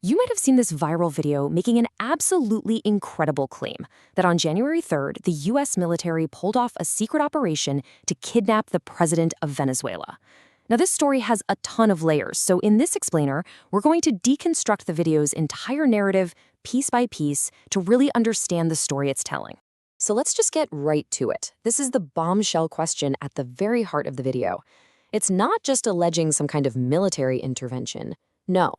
You might have seen this viral video making an absolutely incredible claim that on January 3rd, the US military pulled off a secret operation to kidnap the president of Venezuela. Now, this story has a ton of layers, so in this explainer, we're going to deconstruct the video's entire narrative piece by piece to really understand the story it's telling. So let's just get right to it. This is the bombshell question at the very heart of the video. It's not just alleging some kind of military intervention. No.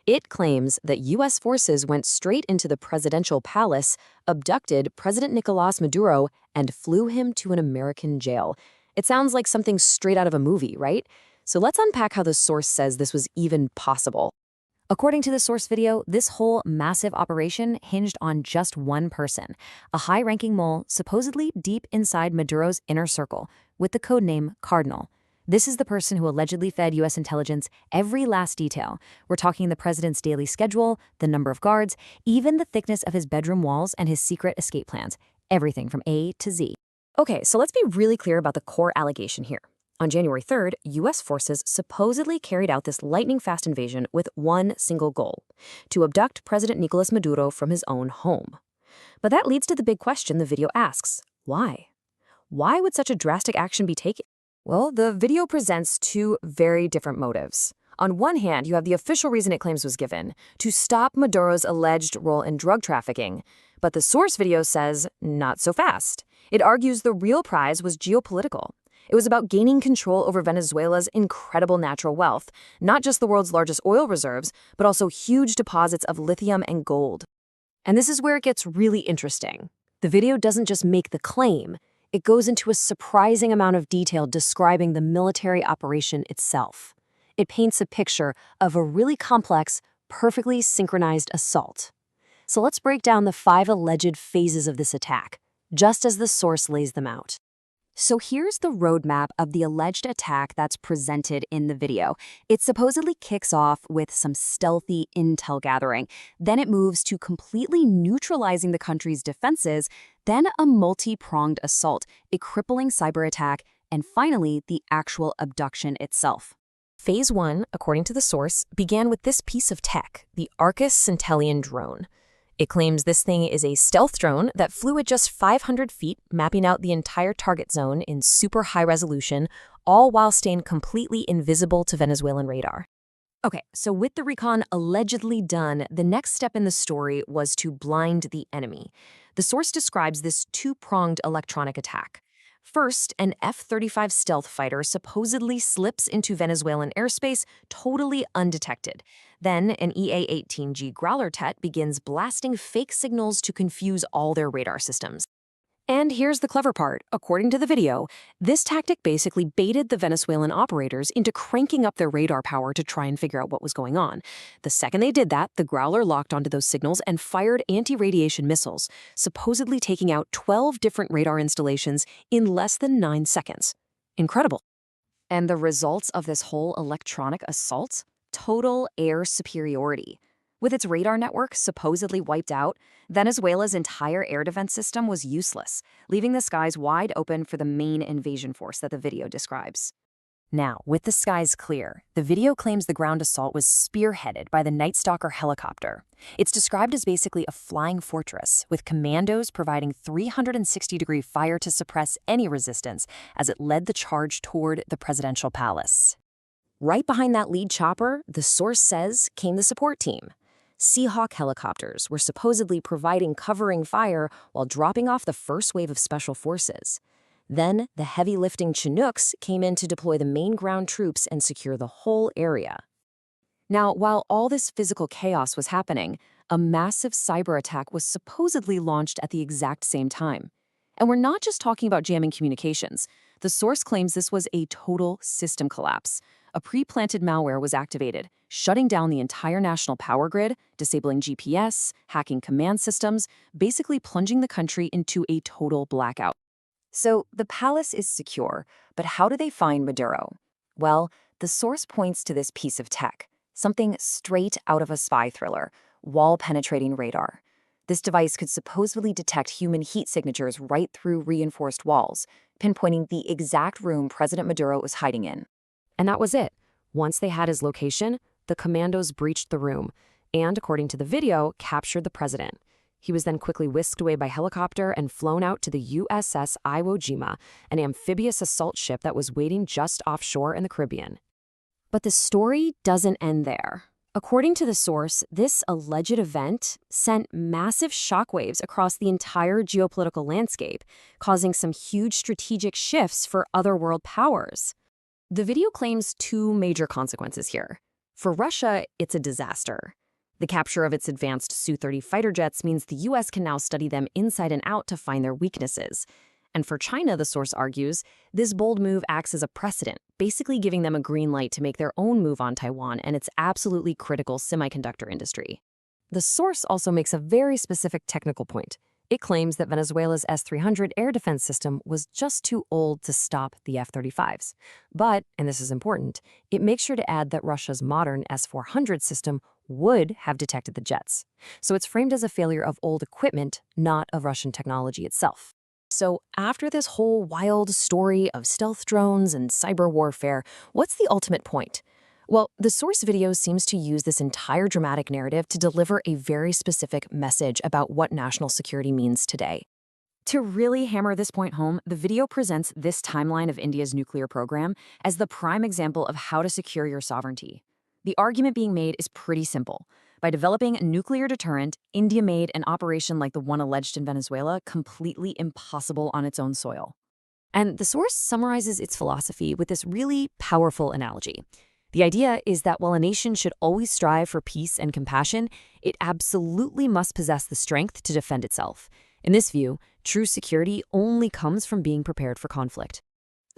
It claims that U.S. forces went straight into the presidential palace, abducted President Nicolás Maduro, and flew him to an American jail. It sounds like something straight out of a movie, right? So let's unpack how the source says this was even possible. According to the source video, this whole massive operation hinged on just one person, a high-ranking mole supposedly deep inside Maduro's inner circle, with the codename Cardinal. This is the person who allegedly fed U.S. intelligence every last detail. We're talking the president's daily schedule, the number of guards, even the thickness of his bedroom walls and his secret escape plans. Everything from A to Z. Okay, so let's be really clear about the core allegation here. On January 3rd, U.S. forces supposedly carried out this lightning-fast invasion with one single goal: to abduct President Nicolás Maduro from his own home. But that leads to the big question the video asks: why? Why would such a drastic action be taken? Well, the video presents two very different motives. On one hand, you have the official reason it claims was given, to stop Maduro's alleged role in drug trafficking. But the source video says, not so fast. It argues the real prize was geopolitical. It was about gaining control over Venezuela's incredible natural wealth, not just the world's largest oil reserves, but also huge deposits of lithium and gold. And this is where it gets really interesting. The video doesn't just make the claim. It goes into a surprising amount of detail describing the military operation itself. It paints a picture of a really complex, perfectly synchronized assault. So let's break down the 5 alleged phases of this attack, just as the source lays them out. So here's the roadmap of the alleged attack that's presented in the video. It supposedly kicks off with some stealthy intel gathering. Then it moves to completely neutralizing the country's defenses, then a multi-pronged assault, a crippling cyber attack, and finally the actual abduction itself. Phase 1, according to the source, began with this piece of tech, the Arcus Centellion drone. It claims this thing is a stealth drone that flew at just 500 feet, mapping out the entire target zone in super high resolution, all while staying completely invisible to Venezuelan radar. Okay, so with the recon allegedly done, the next step in the story was to blind the enemy. The source describes this two-pronged electronic attack. First, an F-35 stealth fighter supposedly slips into Venezuelan airspace totally undetected. Then, an EA-18G Growler jet begins blasting fake signals to confuse all their radar systems. And here's the clever part. According to the video, this tactic basically baited the Venezuelan operators into cranking up their radar power to try and figure out what was going on. The second they did that, the Growler locked onto those signals and fired anti-radiation missiles, supposedly taking out 12 different radar installations in less than 9 seconds. Incredible. And the results of this whole electronic assault? Total air superiority. With its radar network supposedly wiped out, Venezuela's entire air defense system was useless, leaving the skies wide open for the main invasion force that the video describes. Now, with the skies clear, the video claims the ground assault was spearheaded by the Night Stalker helicopter. It's described as basically a flying fortress, with commandos providing 360-degree fire to suppress any resistance as it led the charge toward the presidential palace. Right behind that lead chopper, the source says, came the support team. Seahawk helicopters were supposedly providing covering fire while dropping off the first wave of special forces. Then, the heavy-lifting Chinooks came in to deploy the main ground troops and secure the whole area. Now, while all this physical chaos was happening, a massive cyber attack was supposedly launched at the exact same time. And we're not just talking about jamming communications. The source claims this was a total system collapse. A pre-planted malware was activated, shutting down the entire national power grid, disabling GPS, hacking command systems, basically plunging the country into a total blackout. So the palace is secure, but how do they find Maduro? Well, the source points to this piece of tech, something straight out of a spy thriller, wall-penetrating radar. This device could supposedly detect human heat signatures right through reinforced walls, pinpointing the exact room President Maduro was hiding in. And that was it. Once they had his location, the commandos breached the room. and, according to the video, captured the president. He was then quickly whisked away by helicopter and flown out to the USS Iwo Jima, an amphibious assault ship that was waiting just offshore in the Caribbean. But the story doesn't end there. According to the source, this alleged event sent massive shockwaves across the entire geopolitical landscape, causing some huge strategic shifts for other world powers. The video claims two major consequences here. For Russia, it's a disaster. The capture of its advanced Su-30 fighter jets means the U.S. can now study them inside and out to find their weaknesses. And for China, the source argues, this bold move acts as a precedent, basically giving them a green light to make their own move on Taiwan and its absolutely critical semiconductor industry. The source also makes a very specific technical point. It claims that Venezuela's S-300 air defense system was just too old to stop the F-35s. But, and this is important, it makes sure to add that Russia's modern S-400 system would have detected the jets. So it's framed as a failure of old equipment, not of Russian technology itself. So after this whole wild story of stealth drones and cyber warfare, what's the ultimate point? Well, the source video seems to use this entire dramatic narrative to deliver a very specific message about what national security means today. To really hammer this point home, the video presents this timeline of India's nuclear program as the prime example of how to secure your sovereignty. The argument being made is pretty simple. By developing a nuclear deterrent, India made an operation like the one alleged in Venezuela completely impossible on its own soil. And the source summarizes its philosophy with this really powerful analogy. The idea is that while a nation should always strive for peace and compassion, it absolutely must possess the strength to defend itself. In this view, true security only comes from being prepared for conflict.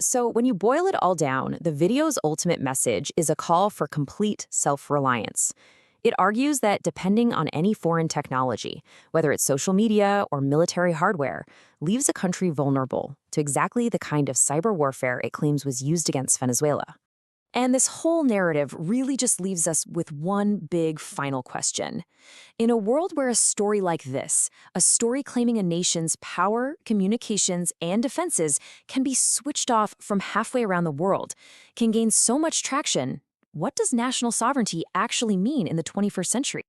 So when you boil it all down, the video's ultimate message is a call for complete self-reliance. It argues that depending on any foreign technology, whether it's social media or military hardware, leaves a country vulnerable to exactly the kind of cyber warfare it claims was used against Venezuela. And this whole narrative really just leaves us with one big final question. In a world where a story like this, a story claiming a nation's power, communications, and defenses can be switched off from halfway around the world, can gain so much traction, what does national sovereignty actually mean in the 21st century?